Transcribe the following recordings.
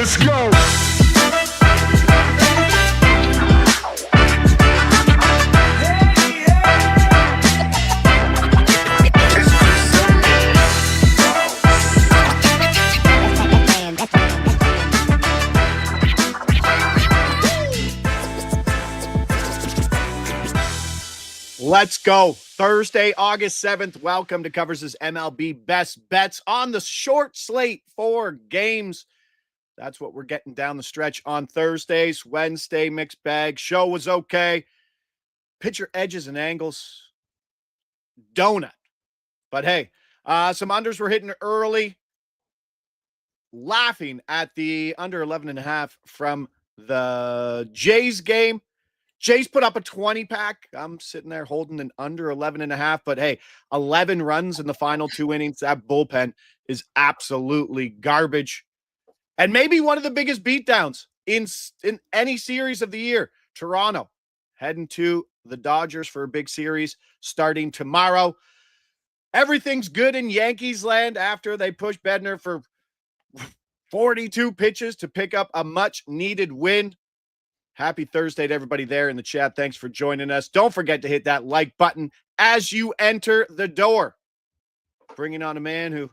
Let's go. Let's go. Thursday, August 7th. Welcome to Covers' MLB Best Bets on the short slate, 4 games. That's what we're getting down the stretch on Thursdays. Wednesday, mixed bag. Show was okay. Pitcher edges and angles. Donut. But hey, some unders were hitting early. Laughing at the under 11.5 from the Jays game. Jays put up a 20-pack. I'm sitting there holding an under 11.5. But hey, 11 runs in the final 2 innings. That bullpen is absolutely garbage. And maybe one of the biggest beatdowns in any series of the year. Toronto heading to the Dodgers for a big series starting tomorrow. Everything's good in Yankees land after they push Bednar for 42 pitches to pick up a much-needed win. Happy Thursday to everybody there in the chat. Thanks for joining us. Don't forget to hit that like button as you enter the door. Bringing on a man who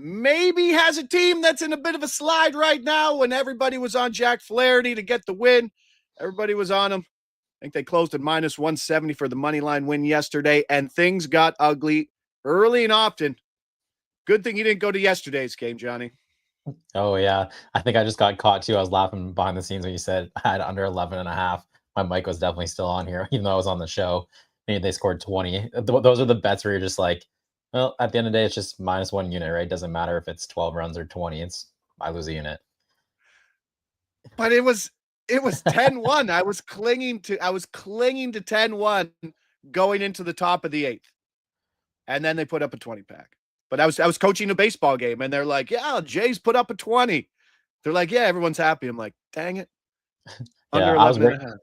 maybe has a team that's in a bit of a slide right now. When everybody was on Jack Flaherty to get the win, everybody was on him. I think they closed at minus 170 for the money line win yesterday, and things got ugly early and often. Good thing you didn't go to yesterday's game, Johnny. Oh, yeah. I think I just got caught, too. I was laughing behind the scenes when you said I had under 11.5. My mic was definitely still on here, even though I was on the show. Maybe they scored 20. Those are the bets where you're just like, well, at the end of the day, it's just minus 1 unit, right? Doesn't matter if it's 12 runs or 20. I lose a unit. But it was 10-1. I was clinging to 10-1 going into the top of the 8th. And then they put up a 20-pack. But I was coaching a baseball game, and they're like, yeah, Jays put up a 20. They're like, yeah, everyone's happy. I'm like, dang it. Under 11.5.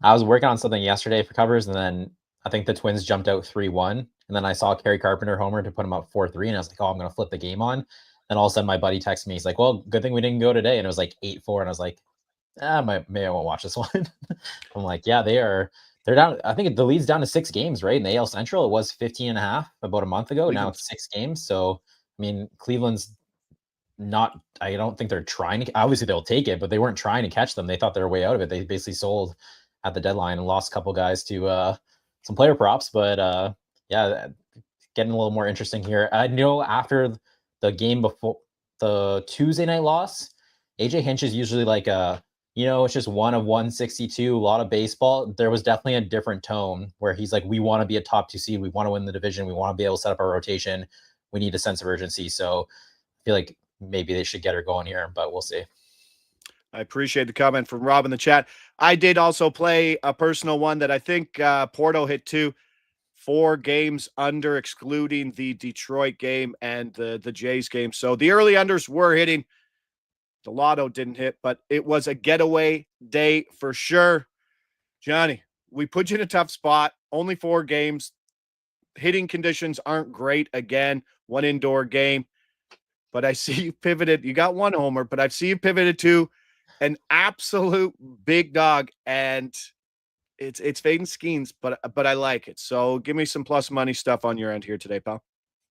I was working on something yesterday for covers, and then I think the Twins jumped out 3-1. And then I saw Kerry Carpenter homer to put him up 4-3, and I was like, oh, I'm going to flip the game on. And all of a sudden, my buddy texted me. He's like, well, good thing we didn't go today. And it was like 8-4, and I was like, maybe I won't watch this one. I'm like, yeah, they're down. I think the lead's down to 6 games, right? In the AL Central, it was 15.5 about a month ago. Now it's 6 games. So, I mean, Cleveland's not, I don't think they're trying to, obviously they'll take it, but they weren't trying to catch them. They thought they were way out of it. They basically sold at the deadline and lost a couple guys to some player props. But yeah, getting a little more interesting here. I know after the game before the Tuesday night loss, AJ Hinch is usually like it's just 1 of 162, a lot of baseball. There was definitely a different tone where he's like, we want to be a top 2 seed. We want to win the division. We want to be able to set up our rotation. We need a sense of urgency. So I feel like maybe they should get her going here, but we'll see. I appreciate the comment from Rob in the chat. I did also play a personal one that I think Porto hit too. 4 games under, excluding the Detroit game and the Jays game. So the early unders were hitting. The lotto didn't hit, but it was a getaway day for sure. Johnny, we put you in a tough spot. Only 4 games. Hitting conditions aren't great. Again, 1 indoor game. But I see you pivoted. You got 1 homer, but I see you pivoted to an absolute big dog. And it's fading schemes, but I like it. So give me some plus money stuff on your end here today, pal.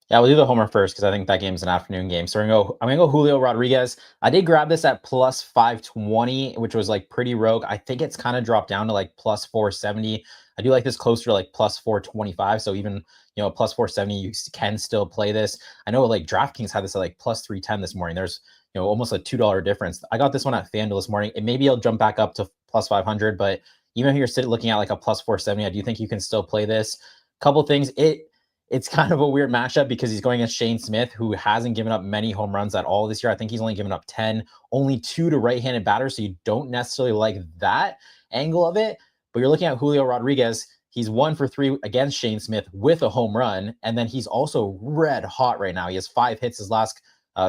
Yeah, we'll do the homer first because I think that game's an afternoon game. So I'm gonna go Julio Rodriguez. I did grab this at plus 520, which was like pretty rogue. I think it's kind of dropped down to like plus 470. I do like this closer to like plus 425. So even plus 470, you can still play this. I know like DraftKings had this at like plus 310 this morning. There's almost a $2 difference. I got this one at FanDuel this morning. And maybe it'll jump back up to plus 500, but even if you're looking at like a plus 470, I do think you can still play this. Couple things. It's kind of a weird matchup because he's going against Shane Smith, who hasn't given up many home runs at all this year. I think he's only given up 10, only 2 to right-handed batters. So you don't necessarily like that angle of it. But you're looking at Julio Rodriguez. He's 1 for 3 against Shane Smith with a home run. And then he's also red hot right now. He has 5 hits his last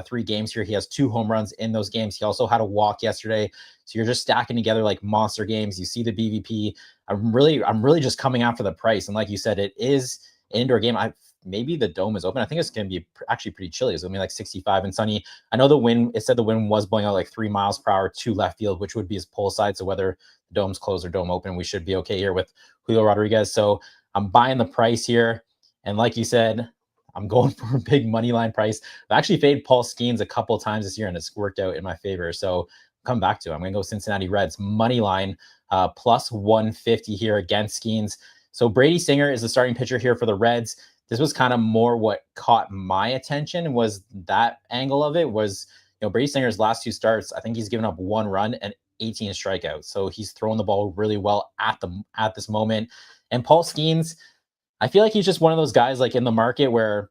3 games here. He has 2 home runs in those games. He also had a walk yesterday. So you're just stacking together like monster games. You see the BVP. I'm really just coming after the price. And like you said, it is an indoor game. I maybe the dome is open. I think it's going to be actually pretty chilly. It's going to be like 65 and sunny. I know the wind, it said the wind was blowing out like 3 miles per hour to left field, which would be his pull side. So whether the dome's closed or dome open, we should be okay here with Julio Rodriguez. So I'm buying the price here. And like you said, I'm going for a big money line price. I've actually faded Paul Skeens a couple of times this year, and it's worked out in my favor. So come back to it. I'm going to go Cincinnati Reds money line plus 150 here against Skeens. So Brady Singer is the starting pitcher here for the Reds. This was kind of more what caught my attention, was that angle of it was, Brady Singer's last 2 starts, I think he's given up 1 run and 18 strikeouts. So he's throwing the ball really well at this moment. And Paul Skeens, I feel like he's just one of those guys like in the market where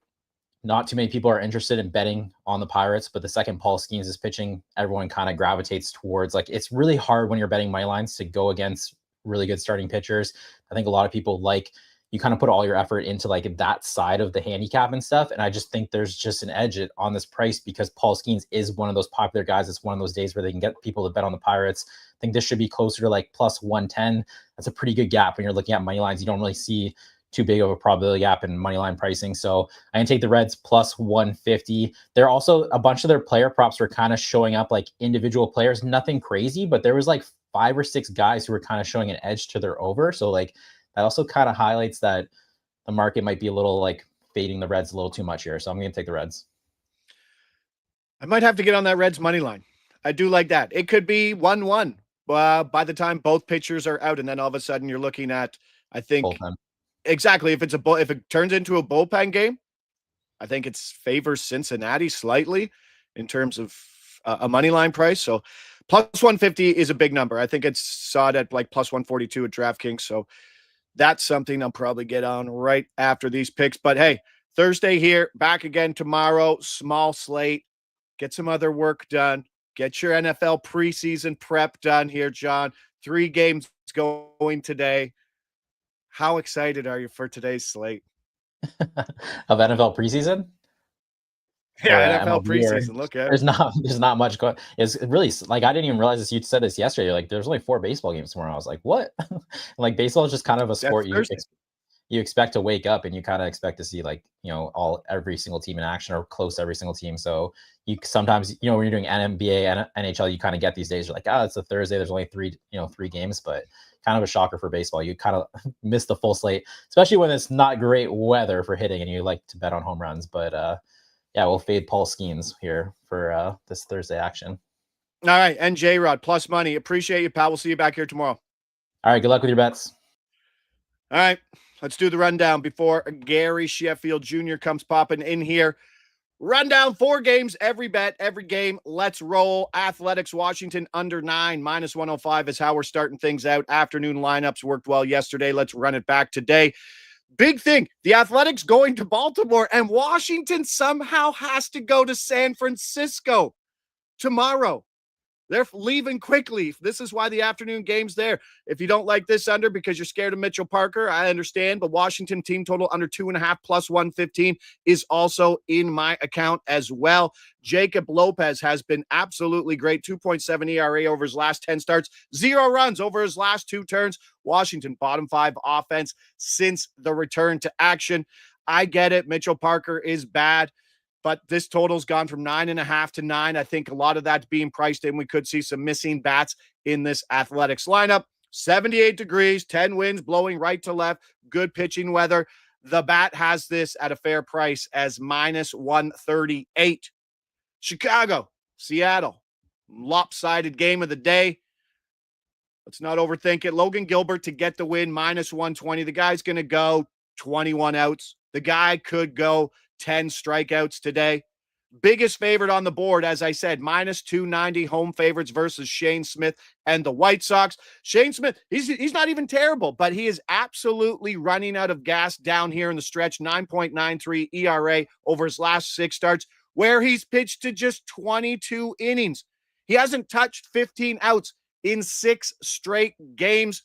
not too many people are interested in betting on the Pirates, but the second Paul Skeens is pitching, everyone kind of gravitates towards, like, it's really hard when you're betting money lines to go against really good starting pitchers. I think a lot of people you kind of put all your effort into like that side of the handicap and stuff. And I just think there's just an edge on this price because Paul Skeens is one of those popular guys. It's one of those days where they can get people to bet on the Pirates. I think this should be closer to like plus 110. That's a pretty good gap when you're looking at money lines. You don't really see too big of a probability gap in money line pricing. So I can take the Reds plus 150. There are also a bunch of their player props were kind of showing up like individual players, nothing crazy, but there was like 5 or 6 guys who were kind of showing an edge to their over. So like that also kind of highlights that the market might be a little like fading the Reds a little too much here. So I'm going to take the Reds. I might have to get on that Reds money line. I do like that. It could be 1-1 by the time both pitchers are out. And then all of a sudden you're looking at, I think, bullpen. Exactly. If it turns into a bullpen game, I think it's favors Cincinnati slightly in terms of a money line price. So plus 150 is a big number. I think it's saw it at like plus 142 at DraftKings. So that's something I'll probably get on right after these picks. But hey, Thursday here, back again tomorrow, small slate, get some other work done, get your NFL preseason prep done here, John. 3 games going today. How excited are you for today's slate? Of NFL preseason? Yeah, NFL preseason. Look at there's not much going. It's really like I didn't even realize this. You said this yesterday. You're like, there's only 4 baseball games tomorrow. I was like, what? Like baseball is just kind of a sport you expect to wake up and you kind of expect to see like every single team in action or close to every single team. So you sometimes when you're doing NBA and NHL, you kind of get these days. You're like, it's a Thursday. There's only 3 games, but kind of a shocker for baseball. You kind of miss the full slate, especially when it's not great weather for hitting and you like to bet on home runs. But yeah, we'll fade Paul Skeens here for this Thursday action. All right, and J-Rod, plus money. Appreciate you, pal. We'll see you back here tomorrow. All right, good luck with your bets. All right, let's do the rundown before Gary Sheffield Jr. comes popping in here. Rundown, 4 games, every bet, every game. Let's roll. Athletics, Washington, under 9, minus 105 is how we're starting things out. Afternoon lineups worked well yesterday. Let's run it back today. Big thing, the Athletics going to Baltimore, and Washington somehow has to go to San Francisco tomorrow. They're leaving quickly. This is why the afternoon game's there. If you don't like this under because you're scared of Mitchell Parker, I understand, but Washington team total under 2.5 plus 115 is also in my account as well. Jacob Lopez has been absolutely great. 2.7 ERA over his last 10 starts, 0 runs over his last 2 turns. Washington bottom 5 offense since the return to action. I get it. Mitchell Parker is bad, but this total's gone from 9.5 to 9. I think a lot of that's being priced in. We could see some missing bats in this Athletics lineup. 78 degrees, 10 winds blowing right to left, good pitching weather. The bat has this at a fair price as minus 138. Chicago, Seattle, lopsided game of the day. Let's not overthink it. Logan Gilbert to get the win, minus 120. The guy's going to go 21 outs. The guy could go 10 strikeouts today. Biggest favorite on the board, as I said, minus 290 home favorites versus Shane Smith and the White Sox. Shane Smith, he's not even terrible, but he is absolutely running out of gas down here in the stretch. 9.93 ERA over his last 6 starts, where he's pitched to just 22 innings. He hasn't touched 15 outs in 6 straight games.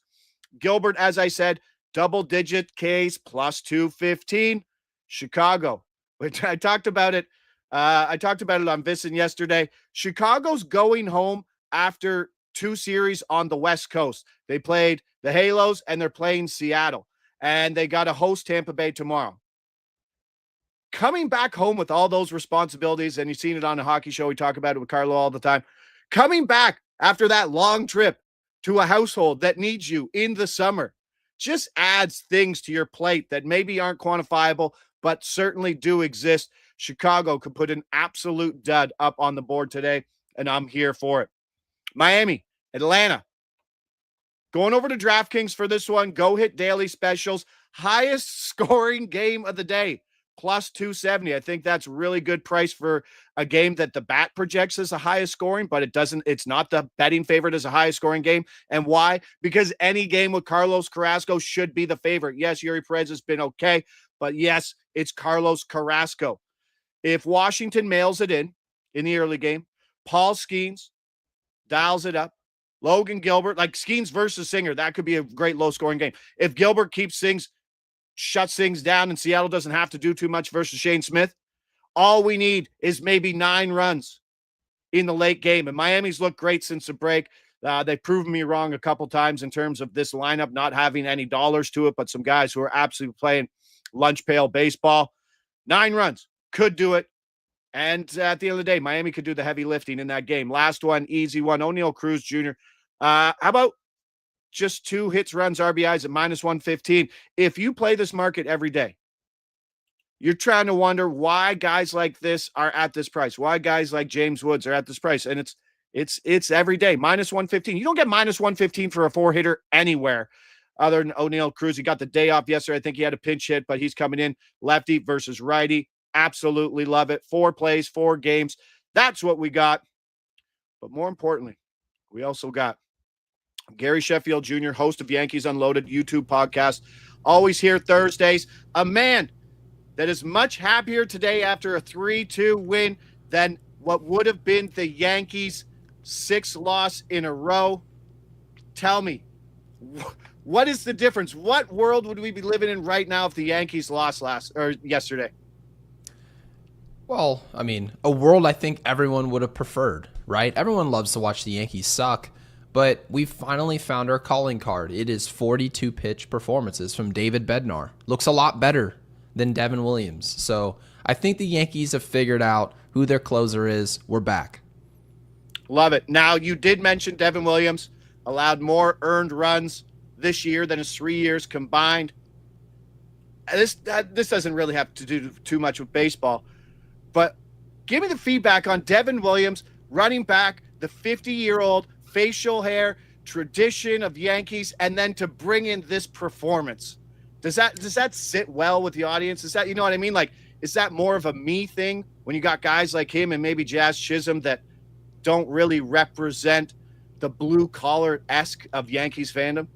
Gilbert, as I said, double-digit Ks plus 215. Chicago, which I talked about it. I talked about it on Visson yesterday. Chicago's going home after 2 series on the West Coast. They played the Halos and they're playing Seattle, and they got to host Tampa Bay tomorrow. coming back home with all those responsibilities, and you've seen it on the hockey show, we talk about it with Carlo all the time, coming back after that long trip to a household that needs you in the summer just adds things to your plate that maybe aren't quantifiable, but certainly do exist. Chicago could put an absolute dud up on the board today, and I'm here for it. Miami, Atlanta. Going over to DraftKings for this one. Go hit daily specials. Highest scoring game of the day, plus 270. I think that's really good price for a game that the bat projects as the highest scoring, but it's not the betting favorite as a highest scoring game. And why? Because any game with Carlos Carrasco should be the favorite. Yes, Yuri Perez has been okay, but yes, it's Carlos Carrasco. If Washington mails it in the early game, Paul Skeens dials it up. Logan Gilbert, like Skeens versus Singer, that could be a great low-scoring game. If Gilbert shuts things down, and Seattle doesn't have to do too much versus Shane Smith, all we need is maybe 9 runs in the late game. And Miami's looked great since the break. They've proven me wrong a couple times in terms of this lineup not having any dollars to it, but some guys who are absolutely playing lunch pail baseball. 9 runs could do it. And at the end of the day, Miami could do the heavy lifting in that game. Last one, easy one. O'Neill Cruz Jr. How about just 2 hits, runs, RBIs at minus 115? If you play this market every day, you're trying to wonder why guys like this are at this price, why guys like James Woods are at this price. And it's every day, minus 115. You don't get minus 115 for a 4-hitter anywhere other than O'Neill Cruz. He got the day off yesterday. I think he had a pinch hit, but he's coming in lefty versus righty. Absolutely love it. 4 plays, 4 games. That's what we got. But more importantly, we also got Gary Sheffield Jr., host of Yankees Unloaded YouTube podcast, always here Thursdays. A man that is much happier today after a 3-2 win than what would have been the Yankees' 6th loss in a row. Tell me, what is the difference? What world would we be living in right now if the Yankees lost yesterday? Well, I mean, a world I think everyone would have preferred, right? Everyone loves to watch the Yankees suck, but we've finally found our calling card. It is 42 pitch performances from David Bednar. Looks a lot better than Devin Williams. So I think the Yankees have figured out who their closer is. We're back. Love it. Now, you did mention Devin Williams allowed more earned runs this year than his 3 years combined. This doesn't really have to do too much with baseball. But give me the feedback on Devin Williams, running back, the 50-year-old, facial hair, tradition of Yankees, and then to bring in this performance. Does that sit well with the audience? Is that, you know what I mean? Like, is that more of a me thing when you got guys like him and maybe Jazz Chisholm that don't really represent the blue-collar-esque of Yankees fandom?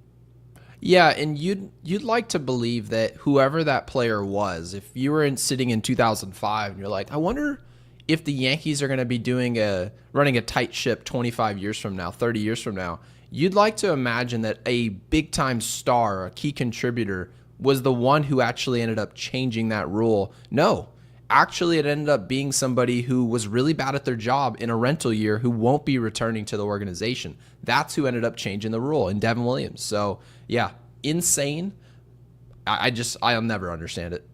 Yeah, and you'd like to believe that whoever that player was, if you were sitting in 2005 and you're like, I wonder if the Yankees are going to be running a tight ship 25 years from now, 30 years from now, you'd like to imagine that a big-time star, a key contributor, was the one who actually ended up changing that rule. No, actually it ended up being somebody who was really bad at their job in a rental year who won't be returning to the organization. That's who ended up changing the rule, in Devin Williams. So, yeah, insane. I'll never understand it.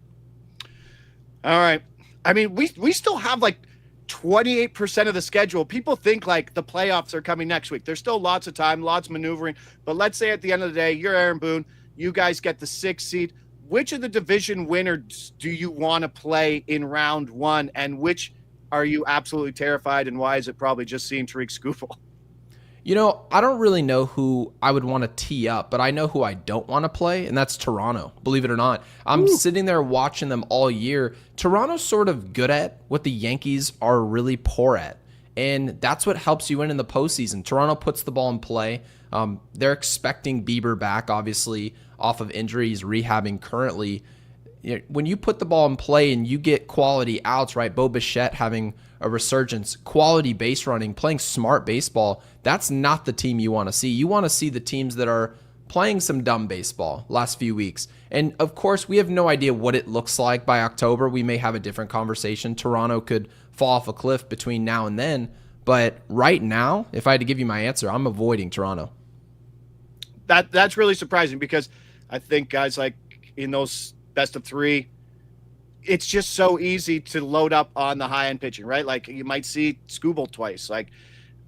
All right. I mean, we still have like 28% of the schedule. People think like the playoffs are coming next week. There's still lots of time, lots of maneuvering. But let's say at the end of the day, you're Aaron Boone. You guys get the 6th seed. Which of the division winners do you want to play in round 1? And which are you absolutely terrified? And why is it probably just seeing Tariq Skubal? You know, I don't really know who I would want to tee up, but I know who I don't want to play, and that's Toronto, believe it or not. I'm sitting there watching them all year. Toronto's sort of good at what the Yankees are really poor at, and that's what helps you win in the postseason. Toronto puts the ball in play. They're expecting Bieber back, obviously, off of injuries, rehabbing currently. When you put the ball in play and you get quality outs, right? Bo Bichette having a resurgence, quality base running, playing smart baseball, that's not the team you want to see. You want to see the teams that are playing some dumb baseball last few weeks. And of course, we have no idea what it looks like by October. We may have a different conversation. Toronto could fall off a cliff between now and then. But right now, if I had to give you my answer, I'm avoiding Toronto. That's really surprising because I think guys like in those best of 3, it's just so easy to load up on the high end pitching, right? Like you might see Skubal twice. Like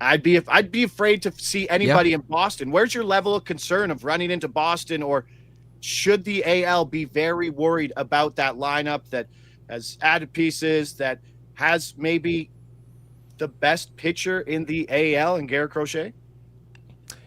I'd be afraid to see anybody in Boston. Where's your level of concern of running into Boston, or should the AL be very worried about that lineup that has added pieces, that has maybe the best pitcher in the AL in Garrett Crochet?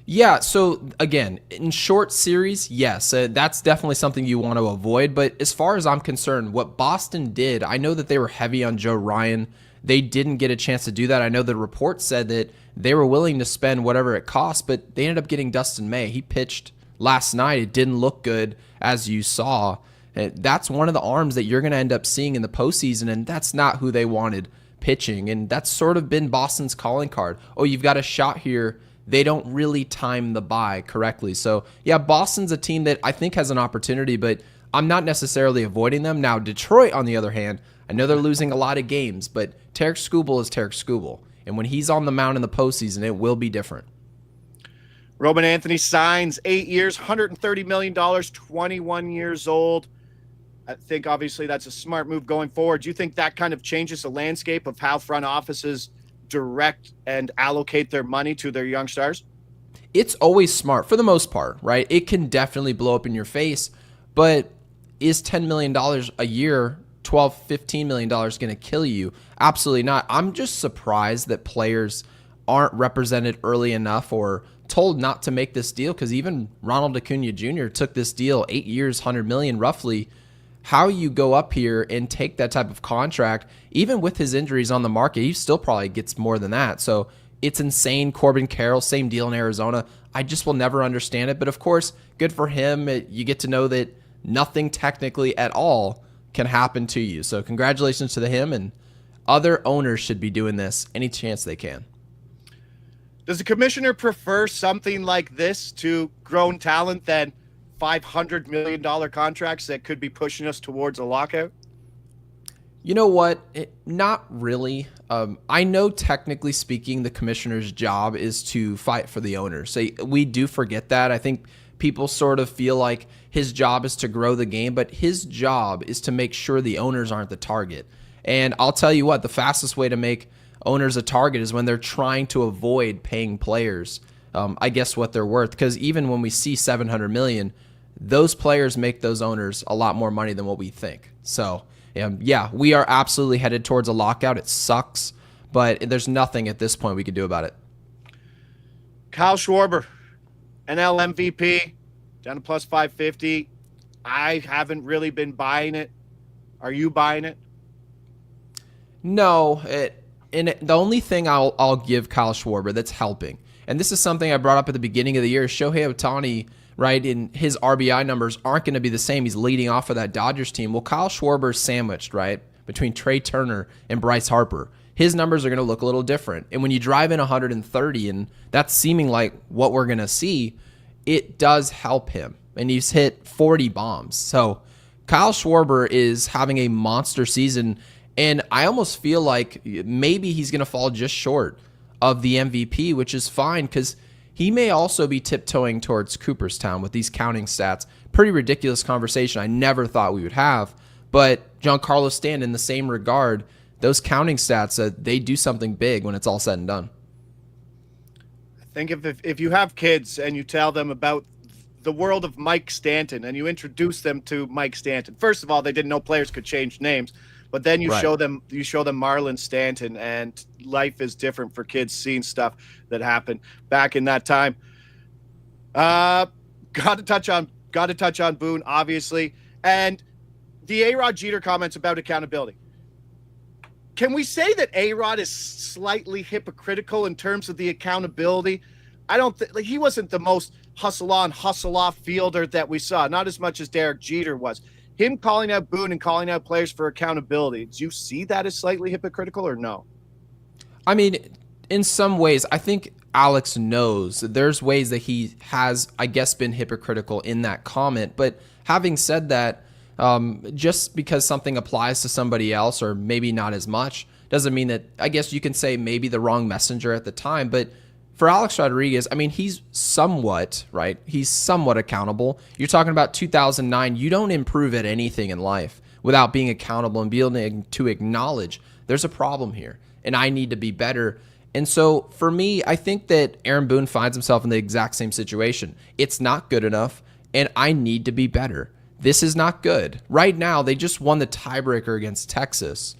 Yeah, so again, in short series, yes, that's definitely something you want to avoid. But as far as I'm concerned, what Boston did, I know that they were heavy on Joe Ryan. They didn't get a chance to do that. I know the report said that they were willing to spend whatever it cost, but they ended up getting Dustin May. He pitched last night. It didn't look good, as you saw. That's one of the arms that you're going to end up seeing in the postseason, and that's not who they wanted pitching. And that's sort of been Boston's calling card. Oh, you've got a shot here. They don't really time the buy correctly. So, yeah, Boston's a team that I think has an opportunity, but I'm not necessarily avoiding them. Now, Detroit, on the other hand, I know they're losing a lot of games, but Tarek Skubal is Tarek Skubal. And when he's on the mound in the postseason, it will be different. Roman Anthony signs 8 years, $130 million, 21 years old. I think obviously that's a smart move going forward. Do you think that kind of changes the landscape of how front offices direct and allocate their money to their young stars? It's always smart for the most part, right? It can definitely blow up in your face, but is $10 million a year, $12, $15 million going to kill you? Absolutely not. I'm just surprised that players aren't represented early enough or told not to make this deal, because even Ronald Acuna Jr. took this deal, 8 years, $100 million roughly. How you go up here and take that type of contract, even with his injuries on the market, he still probably gets more than that. So it's insane. Corbin Carroll, same deal in Arizona. I just will never understand it. But of course, good for him. You get to know that nothing technically at all can happen to you. So congratulations to him, and other owners should be doing this any chance they can. Does the commissioner prefer something like this to grown talent than $500 million contracts that could be pushing us towards a lockout? You know what? Not really. I know technically speaking, the commissioner's job is to fight for the owners. So we do forget that. I think people sort of feel like his job is to grow the game, but his job is to make sure the owners aren't the target. And I'll tell you what, the fastest way to make owners a target is when they're trying to avoid paying players, I guess, what they're worth. Because even when we see $700 million, those players make those owners a lot more money than what we think. So, yeah, we are absolutely headed towards a lockout. It sucks, but there's nothing at this point we can do about it. Kyle Schwarber, NL MVP, down to plus 550. I haven't really been buying it. Are you buying it? No. The only thing I'll give Kyle Schwarber that's helping, and this is something I brought up at the beginning of the year, Shohei Ohtani, right, and his RBI numbers aren't going to be the same. He's leading off of that Dodgers team. Well, Kyle Schwarber's sandwiched, right, between Trey Turner and Bryce Harper. His numbers are going to look a little different. And when you drive in 130, and that's seeming like what we're going to see, it does help him. And he's hit 40 bombs. So Kyle Schwarber is having a monster season, and I almost feel like maybe he's going to fall just short of the MVP, which is fine, because he may also be tiptoeing towards Cooperstown with these counting stats. Pretty ridiculous conversation I never thought we would have. But Giancarlo Stanton, in the same regard, those counting stats, they do something big when it's all said and done. I think if you have kids and you tell them about the world of Mike Stanton and you introduce them to Mike Stanton, first of all, they didn't know players could change names. But then you show them Marlon Stanton, and life is different for kids seeing stuff that happened back in that time. Got to touch on Boone, obviously, and the A-Rod Jeter comments about accountability. Can we say that A-Rod is slightly hypocritical in terms of the accountability? I don't think he wasn't the most hustle on, hustle off fielder that we saw, not as much as Derek Jeter was. Him calling out Boone and calling out players for accountability, do you see that as slightly hypocritical or no? I mean, in some ways, I think Alex knows there's ways that he has, I guess, been hypocritical in that comment. But having said that, just because something applies to somebody else or maybe not as much doesn't mean that, I guess you can say maybe the wrong messenger at the time. But for Alex Rodriguez, I mean, he's somewhat, right? He's somewhat accountable. You're talking about 2009. You don't improve at anything in life without being accountable and being able to acknowledge there's a problem here and I need to be better. And so for me, I think that Aaron Boone finds himself in the exact same situation. It's not good enough, and I need to be better. This is not good. Right now, they just won the tiebreaker against Texas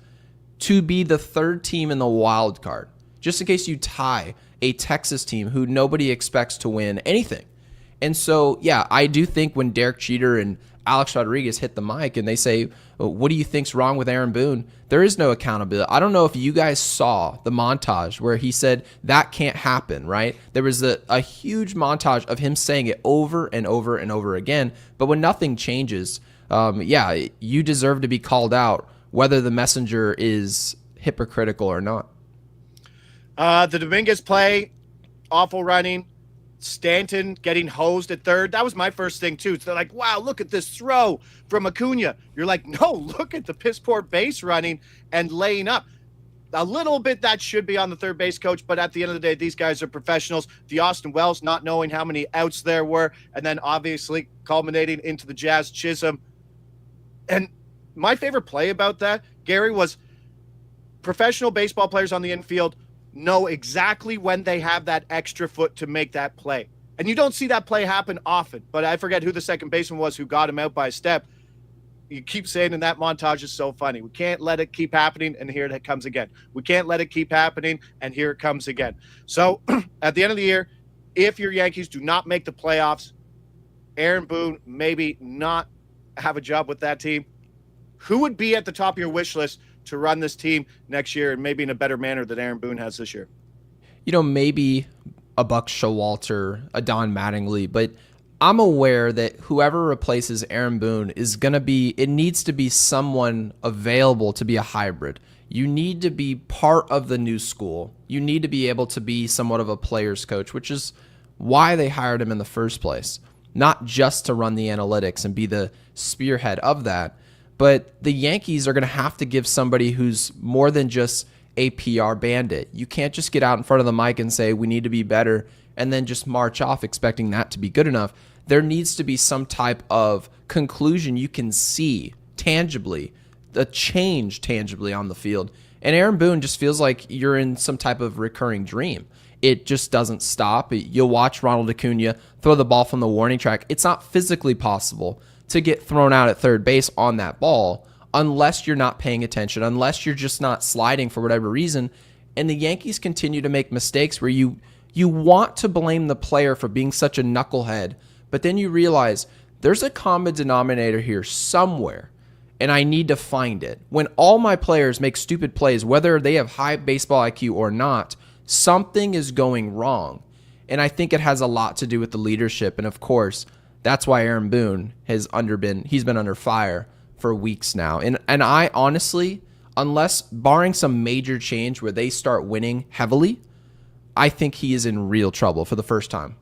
to be the third team in the wild card, just in case you tie a Texas team who nobody expects to win anything. And so, yeah, I do think when Derek Jeter and Alex Rodriguez hit the mic and they say, what do you think's wrong with Aaron Boone? There is no accountability. I don't know if you guys saw the montage where he said that can't happen, right? There was a huge montage of him saying it over and over and over again. But when nothing changes, yeah, you deserve to be called out, whether the messenger is hypocritical or not. The Dominguez play, awful running. Stanton getting hosed at third. That was my first thing, too. So they're like, wow, look at this throw from Acuna. You're like, no, look at the piss poor base running and laying up. A little bit that should be on the third base coach, but at the end of the day, these guys are professionals. The Austin Wells not knowing how many outs there were, and then obviously culminating into the Jazz Chisholm. And my favorite play about that, Gary, was professional baseball players on the infield know exactly when they have that extra foot to make that play. And you don't see that play happen often, but I forget who the second baseman was who got him out by a step. You keep saying in that montage is so funny. We can't let it keep happening, and here it comes again. We can't let it keep happening, and here it comes again. So at the end of the year, if your Yankees do not make the playoffs, Aaron Boone maybe not have a job with that team. Who would be at the top of your wish list to run this team next year, and maybe in a better manner than Aaron Boone has this year? You know, maybe a Buck Showalter, a Don Mattingly, but I'm aware that whoever replaces Aaron Boone is going to be, it needs to be someone available to be a hybrid. You need to be part of the new school. You need to be able to be somewhat of a player's coach, which is why they hired him in the first place. Not just to run the analytics and be the spearhead of that, but the Yankees are going to have to give somebody who's more than just a PR bandit. You can't just get out in front of the mic and say, we need to be better, and then just march off expecting that to be good enough. There needs to be some type of conclusion you can see tangibly, a change tangibly on the field. And Aaron Boone just feels like you're in some type of recurring dream. It just doesn't stop. You'll watch Ronald Acuna throw the ball from the warning track. It's not physically possible to get thrown out at third base on that ball unless you're not paying attention, unless you're just not sliding for whatever reason. And the Yankees continue to make mistakes where you want to blame the player for being such a knucklehead, but then you realize there's a common denominator here somewhere, and I need to find it. When all my players make stupid plays, whether they have high baseball IQ or not, something is going wrong. And I think it has a lot to do with the leadership. And of course, that's why Aaron Boone he's been under fire for weeks now. And I honestly, unless barring some major change where they start winning heavily, I think he is in real trouble for the first time.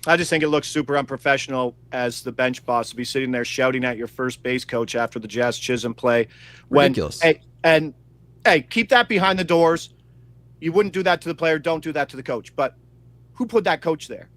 I just think it looks super unprofessional as the bench boss to be sitting there shouting at your first base coach after the Jazz Chisholm play. Ridiculous. Hey, keep that behind the doors. You wouldn't do that to the player. Don't do that to the coach. But who put that coach there?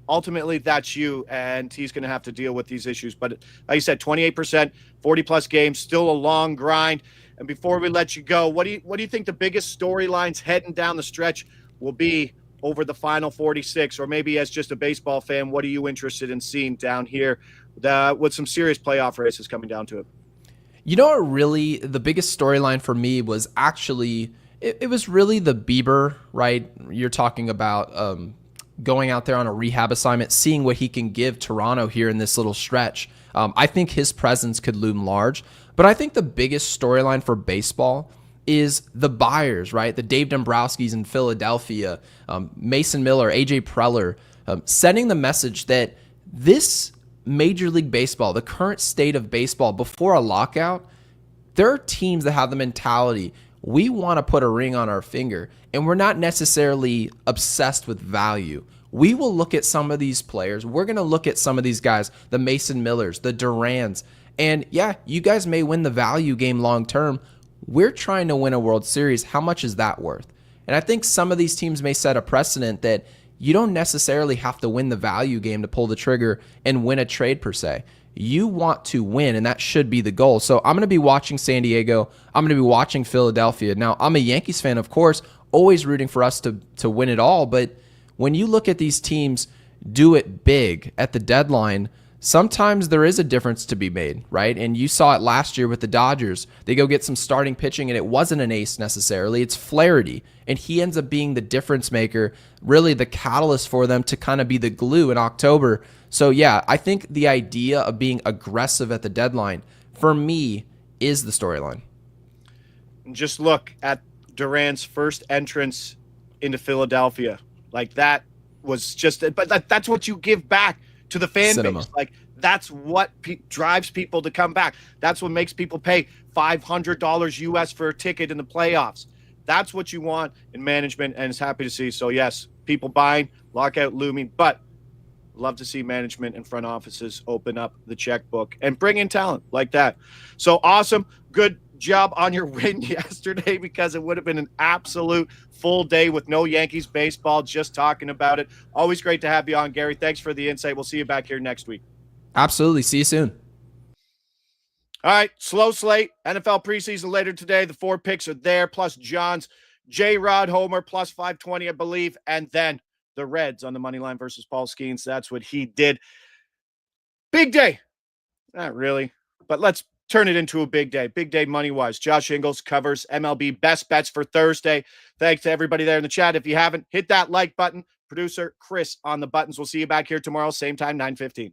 Ultimately, that's you, and he's going to have to deal with these issues. But like you said, 28%, 40-plus games, still a long grind. And before we let you go, what do you think the biggest storylines heading down the stretch will be over the final 46? Or maybe as just a baseball fan, what are you interested in seeing down here with some serious playoff races coming down to it? You know what really the biggest storyline for me was actually, it was really the Bieber, right? You're talking about going out there on a rehab assignment, seeing what he can give Toronto here in this little stretch. I think his presence could loom large, but I think the biggest storyline for baseball is the buyers, right? The Dave Dombrowskis in Philadelphia, Mason Miller, AJ Preller, sending the message that this Major League Baseball, the current state of baseball before a lockout, there are teams that have the mentality, we want to put a ring on our finger, and we're not necessarily obsessed with value. We will look at some of these players. We're going to look at some of these guys, the Mason Millers, the Durans, and yeah, you guys may win the value game long term. We're trying to win a World Series. How much is that worth? And I think some of these teams may set a precedent that you don't necessarily have to win the value game to pull the trigger and win a trade per se. You want to win, and that should be the goal. So I'm going to be watching San Diego. I'm going to be watching Philadelphia. Now, I'm a Yankees fan, of course, always rooting for us to win it all. But when you look at these teams do it big at the deadline, sometimes there is a difference to be made, right? And you saw it last year with the Dodgers. They go get some starting pitching, and it wasn't an ace necessarily. It's Flaherty, and he ends up being the difference maker, really the catalyst for them to kind of be the glue in October. So, yeah, I think the idea of being aggressive at the deadline, for me, is the storyline. Just look at Duran's first entrance into Philadelphia. Like, that was just – but that's what you give back to the fan base. Like, that's what drives people to come back. That's what makes people pay $500 US for a ticket in the playoffs. That's what you want in management, and it's happy to see. So, yes, people buying, lockout looming, but love to see management and front offices open up the checkbook and bring in talent like that. So, awesome. Good job on your win yesterday, because it would have been an absolute full day with no Yankees baseball, just talking about it. Always great to have you on, Gary. Thanks for the insight. We'll see you back here next week. Absolutely. See you soon. All right, slow slate. NFL preseason later today. The 4 picks are there, plus John's J-Rod homer, plus 520, I believe. And then the Reds on the money line versus Paul Skeens. That's what he did. Big day. Not really, but let's turn it into a big day. Big day money-wise. Josh Inglis covers MLB best bets for Thursday. Thanks to everybody there in the chat. If you haven't, hit that like button. Producer Chris on the buttons. We'll see you back here tomorrow, same time, 9:15.